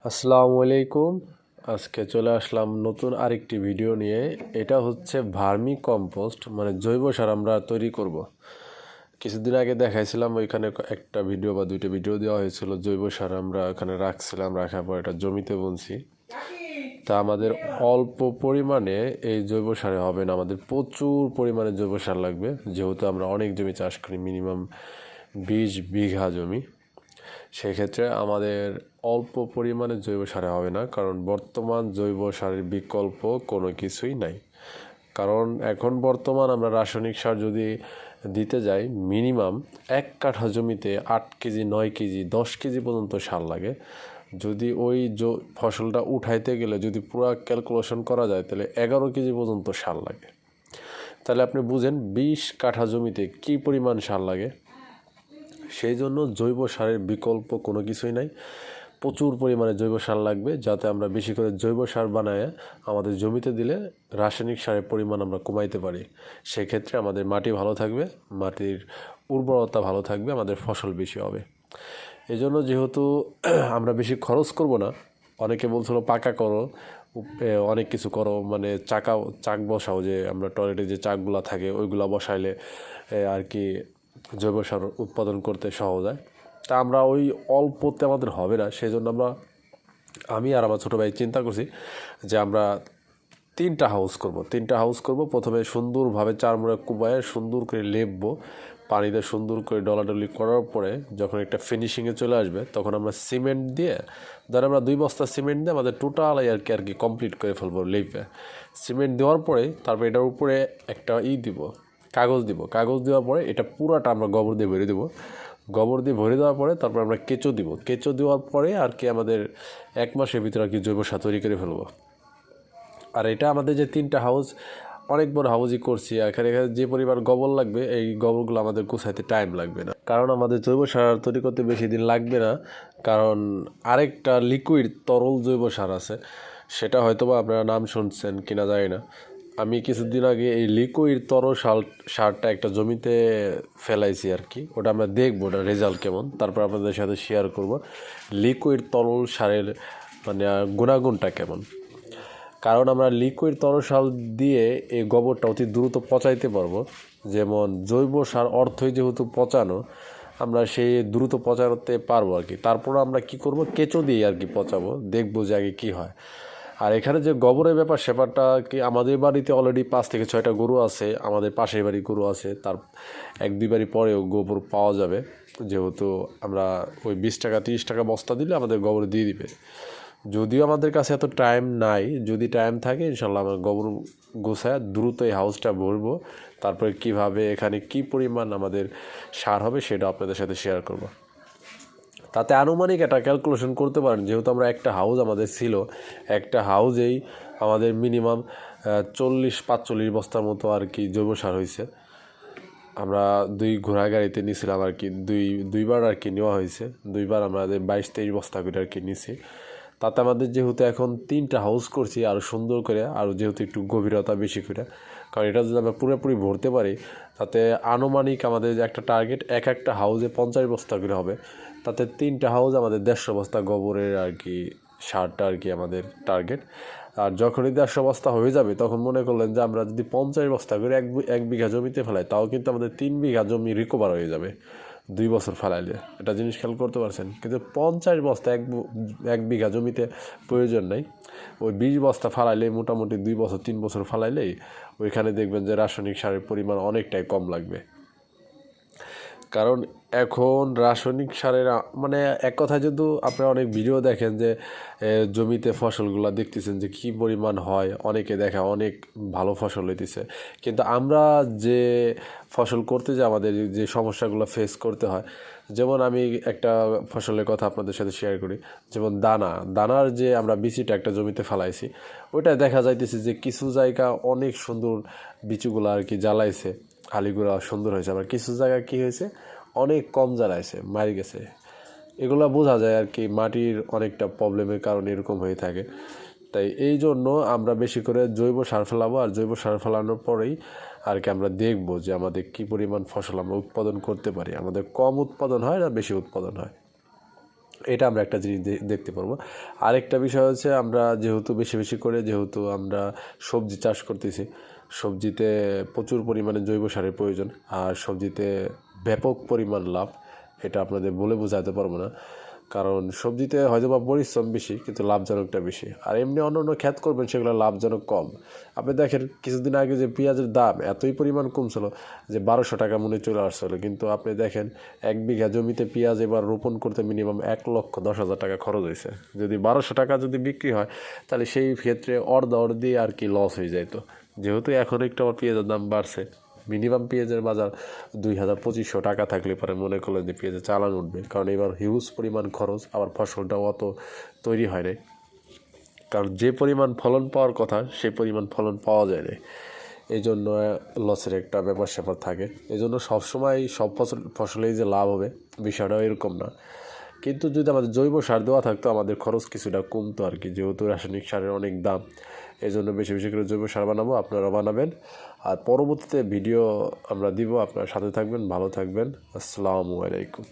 আসসালামু আলাইকুম। আজকে চলে আসলাম নতুন আরেকটি ভিডিও নিয়ে। এটা হচ্ছে ভার্মি কম্পোস্ট, মানে জৈব সার আমরা তৈরি করব। কিছুদিন আগে দেখাইছিলাম, ওইখানে একটা ভিডিও বা দুইটা ভিডিও দেওয়া হয়েছিল। জৈব সার আমরা ওখানে রাখছিলাম, রাখার পর এটা জমিতে বুনছি। তা আমাদের অল্প পরিমাণে এই জৈব সারে হবে না, আমাদের প্রচুর পরিমাণে জৈব সার লাগবে, যেহেতু আমরা অনেক জমি চাষ করি, মিনিমাম 20 বিঘা জমি। সেক্ষেত্রে আমাদের অল্প পরিমাণে জৈব সারে হবে না, কারণ বর্তমান জৈব সারের বিকল্প কোনো কিছুই নাই। কারণ এখন বর্তমান আমরা রাসায়নিক সার যদি দিতে যাই, মিনিমাম 1 কাঠা জমিতে 8 কেজি 9 কেজি 10 কেজি পর্যন্ত সার লাগে। যদি ওই ফসলটা উঠাইতে গেলে যদি পুরো ক্যালকুলেশন করা যায়, তাহলে 11 কেজি পর্যন্ত সার লাগে। তাহলে আপনি বুঝেন 20 কাঠা জমিতে কী পরিমাণ সার লাগে। সেই জন্য জৈব সারের বিকল্প কোনো কিছুই নাই। প্রচুর পরিমাণে জৈব সার লাগবে, যাতে আমরা বেশি করে জৈব সার বানায় আমাদের জমিতে দিলে রাসায়নিক সারের পরিমাণ আমরা কমাইতে পারি। সেক্ষেত্রে আমাদের মাটি ভালো থাকবে, মাটির উর্বরতা ভালো থাকবে, আমাদের ফসল বেশি হবে। এই জন্য যেহেতু আমরা বেশি খরচ করব না, অনেকে বলছিল পাকা করো, অনেক কিছু করো, মানে চাক বসাও, যে আমরা টয়লেটে যে চাকগুলো থাকে ওইগুলো বসাইলে আর কি জৈব সার উৎপাদন করতে সহজ হয়। তা আমরা ওই অল্পতে আমাদের হবে না, সেই জন্য আমি আর আমার ছোটো ভাই চিন্তা করছি যে আমরা 3টা হাউস করব। প্রথমে সুন্দরভাবে 4 মুড়া কুবায় সুন্দর করে লেপবো, পানিতে সুন্দর করে ডলাডলি করার পরে যখন একটা ফিনিশিংয়ে চলে আসবে, তখন আমরা সিমেন্ট দিয়ে, ধর আমরা 2 বস্তা সিমেন্ট দিয়ে আমাদের টোটাল আর কি কমপ্লিট করে ফেলবো লেপে। সিমেন্ট দেওয়ার পরে তারপর এটার উপরে একটা দিব, কাগজ দেওয়ার পরে এটা পুরাটা আমরা গোবর দিয়ে ভরে দেবো। গোবর দিয়ে ভরে দেওয়ার পরে তারপর আমরা কেঁচো দেওয়ার পরে আর কি আমাদের 1 মাসের ভিতরে আর কি জৈব সার তৈরি করে ফেলবো। আর এটা আমাদের যে 3টা হাউস, অনেক বড় হাউসই করছি। এখানে যে পরিমাণ গোবর লাগবে, এই গোবরগুলো আমাদের গুছাইতে টাইম লাগবে না, কারণ আমাদের জৈব সার তৈরি করতে বেশি দিন লাগবে না। কারণ আরেকটা লিকুইড তরল জৈব সার আছে, সেটা হয়তো বা আপনারা নাম শুনছেন কিনা জানি না। আমি কিছুদিন আগে এই লিকুইড তরল সারটা একটা জমিতে ফেলাইছি আর কি। ওটা আমরা দেখবো ওটা রেজাল্ট কেমন, তারপর আপনাদের সাথে শেয়ার করব লিকুইড তরল সারের মানে গুণাগুণটা কেমন। কারণ আমরা লিকুইড তরল সার দিয়ে এই গোবরটা অতি দ্রুত পচাইতে পারবো। যেমন জৈব সার অর্থই যেহেতু পচানো, আমরা সেই দ্রুত পচাতে পারবো আর কি। তারপর আমরা কি করব, কেঁচো দিয়ে আর কি পচাবো, দেখবো যে আগে কী হয়। আর এখানে যে গোবরের ব্যাপারটা কি, আমাদের বাড়িতে অলরেডি 5 থেকে 6টা গরু আছে, আমাদের পাশের বাড়ি গরু আছে, তার 1-2 বাড়ি পরেও গোবর পাওয়া যাবে। যেহেতু আমরা ওই 20 টাকা 30 টাকা বস্তা দিলে আমাদের গোবর দিয়ে দিবে। যদিও আমাদের কাছে এত টাইম নাই, যদি টাইম থাকে ইনশাল্লাহ আমরা গোবর গোছায় দ্রুত এই হাউসটা ভরবো। তারপরে কিভাবে এখানে কি পরিমাণ আমাদের সার হবে সেটা আপনাদের সাথে শেয়ার করব। তাতে আনুমানিক একটা ক্যালকুলেশন করতে পারেন, যেহেতু আমরা একটা হাউস আমাদের ছিল, একটা হাউসেই আমাদের মিনিমাম 40-45 বস্তার মতো আর কি জৈব সার হয়েছে। আমরা 2 ঘোড়া গাড়িতে নিয়েছিলাম আর কি, দুইবার আর কি নেওয়া হয়েছে। 2বার আমাদের 22-23 বস্তা করে আর কি নিছি। তাতে আমাদের যেহেতু এখন 3টা হাউস করছি আরও সুন্দর করে, আরও যেহেতু একটু গভীরতা বেশি করে, কারণ এটা যদি আমরা পুরোপুরি ভরতে পারি, তাতে আনুমানিক আমাদের যে একটা টার্গেট, একটা হাউসে 50 বস্তা করে হবে। তাতে 3টা হাউস আমাদের 150 বস্তা গোবরের আর কি সারটা আর কি আমাদের টার্গেট। আর যখনই 150 বস্তা হয়ে যাবে, তখন মনে করলেন যে আমরা যদি 50 বস্তা করে এক বিঘা জমিতে ফেলাই, তাও কিন্তু আমাদের 3 বিঘা জমি রিকভার হয়ে যাবে 2 বছর ফেলাইলে। এটা জিনিস খেয়াল করতে পারছেন। কিন্তু 50 বস্তা এক বিঘা জমিতে প্রয়োজন নাই। ওই 20 বস্তা ফালাইলে মোটামুটি 2 বছর 3 বছর ফালাইলেই ওইখানে দেখবেন যে রাসায়নিক সারের পরিমাণ অনেকটাই কম লাগবে। কারণ এখন রাসায়নিক সারের মানে এক কথায়, যদি আপনারা অনেক ভিডিও দেখেন যে জমিতে ফসলগুলো দেখতেছেন যে কী পরিমাণ হয়, অনেকে দেখা অনেক ভালো ফসল হইতেছে, কিন্তু আমরা যে ফসল করতে যে আমাদের যে সমস্যাগুলো ফেস করতে হয়, যেমন আমি একটা ফসলের কথা আপনাদের সাথে শেয়ার করি। যেমন দানার যে আমরা বিচিটা একটা জমিতে ফেলাইছি, ওইটা দেখা যাইতেছে যে কিছু জায়গা অনেক সুন্দর বিচুগুলো আর কি জ্বালাইছে, আলিগুলো সুন্দর হয়েছে, আবার কিছু জায়গায় কী হয়েছে, অনেক কম জ্বালাইছে, মারি গেছে। এগুলো বোঝা যায় আর কি মাটির অনেকটা প্রবলেমের কারণে এরকম হয়ে থাকে। তাই এই জন্য আমরা বেশি করে জৈব সার ফেলাবো, আর জৈব সার ফেলানোর পরেই আর কি আমরা দেখবো যে আমাদের কী পরিমাণ ফসল আমরা উৎপাদন করতে পারি, আমাদের কম উৎপাদন হয় না বেশি উৎপাদন হয়। এটা আমরা একটা জিনিস দেখতে পারবো। আরেকটা বিষয় হচ্ছে আমরা যেহেতু বেশি বেশি করে যেহেতু আমরা সবজি চাষ করতেছি, সবজিতে প্রচুর পরিমাণে জৈব সারের প্রয়োজন, আর সবজিতে ব্যাপক পরিমাণ লাভ, এটা আপনাদের বলে বোঝাতে পারবো না। কারণ সবজিতে হয়তো বা পরিশ্রম বেশি কিন্তু লাভজনকটা বেশি, আর এমনি অন্য অন্য খ্যাত করবেন সেগুলো লাভজনক কম। আপনি দেখেন কিছুদিন আগে যে পেঁয়াজের দাম এতই পরিমাণ কমছিল যে 1200 টাকা মনে চলে আসছিলো, কিন্তু আপনি দেখেন 1 বিঘা জমিতে পেঁয়াজ এবার রোপণ করতে মিনিমাম 1,10,000 টাকা খরচ হয়েছে। যদি 1200 টাকা যদি বিক্রি হয় তাহলে সেই ক্ষেত্রে অর্ধে আর কি লস হয়ে যায়। তো যেহেতু এখন একটু আমার পেঁয়াজের দাম বাড়ছে, মিনিমাম পেঁয়াজের বাজার 2,000-2,500 টাকা থাকলে পরে মনে করলেন যে পেঁয়াজের চালান উঠবে, কারণ এবার হিউজ পরিমাণ খরচ, আবার ফসলটাও অত তৈরি হয় নাই, কারণ যে পরিমাণ ফলন পাওয়ার কথা সেই পরিমাণ ফলন পাওয়া যায় না। এই জন্য লসের একটা ব্যাপার স্যাপার থাকে। এই জন্য সবসময় সব ফসলেই যে লাভ হবে বিষয়টাও এরকম না। কিন্তু যদি আমাদের জৈব সার দেওয়া থাকতো আমাদের খরচ কিছুটা কমতো আর কি, যেহেতু রাসায়নিক সারের অনেক দাম। এই জন্য বেশি বেশি করে জৈব সার বানাবো, আপনারা বানাবেন। আর পরবর্তীতে ভিডিও আমরা দিব, আপনারা সাথে থাকবেন, ভালো থাকবেন। আসসালামু আলাইকুম।